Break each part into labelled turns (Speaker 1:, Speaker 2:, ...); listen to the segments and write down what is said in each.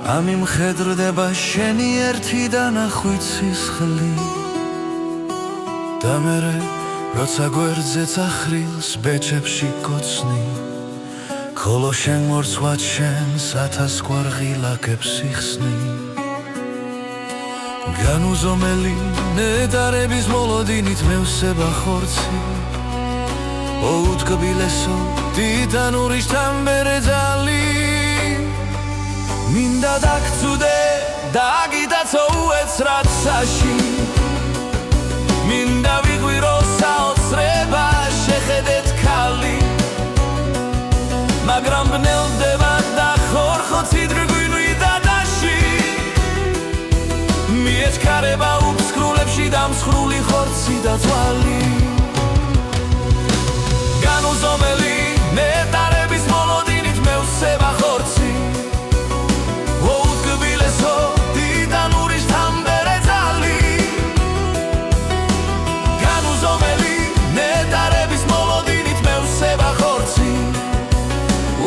Speaker 1: ამიმხედრდება შენი ერთი დანახვით სისხლი და მერე როცა გვერდზე წახრილს ბეჭებში კოცნი ხოლო შენ მორცვად შენს ათასგვარ ღილაკებს იხსნი განუზომელი ნეტარების მოლოდინით მევსება ხორცი ოუთკბილესო ტიტანური შთამბერე ძალი მინდა დაგწუდე დაგიტაცო უეცრად-საში მინდა ვიღვირო საოცრება შეხედეთ ქალი მაგრამ ბნელდება და ხორხოცი დრგვინვი და დაში მიეჩქარება უფსკრულებში დამსხვრული ხორცი და თვალი განუზომელი ნეტარების მოლოდინით მევსება ხორცი ოუთკბილესო ტიტანური შთამბერე ძალი განუზომელი ნეტარების მოლოდინით მევსება ხორცი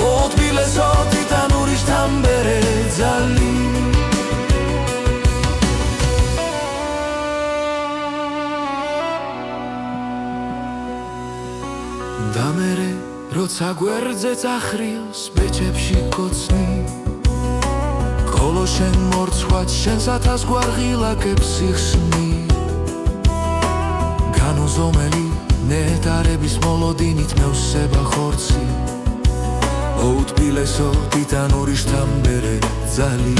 Speaker 1: ოუთკბილესო ტიტანური შთამბერე ძალი და მერე როცა გვერდზე წახრილს ბეჭებში კოცნი ხოლო შენ მორცვად შენს ათასგვარ ღილაკებს იხსნი განუზომელი ნეტარების მოლოდინით მევსება ხორცი ოუთკბილესო ტიტანური შთამბერე ძალი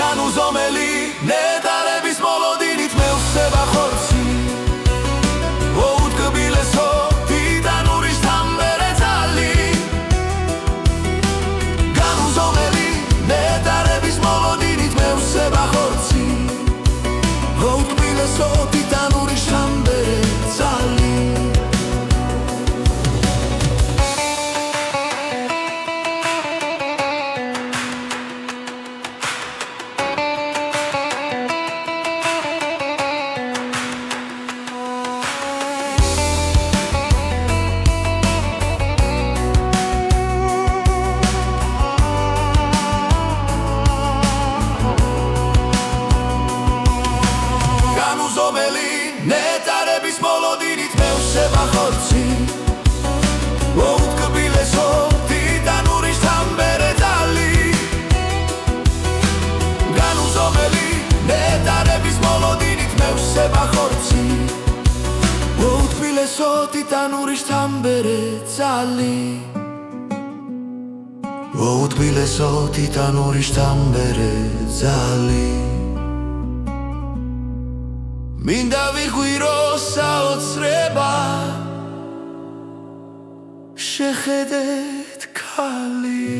Speaker 1: განუზომელი ნეტარების მოლოდინით მევსება ხორცი ოუთკბილესო ტიტანური შთამბერე ძალი განუზომელი ნეტარების მოლოდინით მევსება ხორცი ოუთკბილესო ტიტანური შთამბერე ძალი ნეტარების მოლოდინით მევსება ხორცი ოუთკბილესო ტიტანური შთამბერე ძალი განუზომელი ნეტარების მოლოდინით მევსება ხორცი ოუთკბილესო ტიტანური შთამბერე ძალი ოუთკბილესო ტიტანური შთამბერე ძალი მინდა ვიღვირო საოცრება შეხედეთ ქალი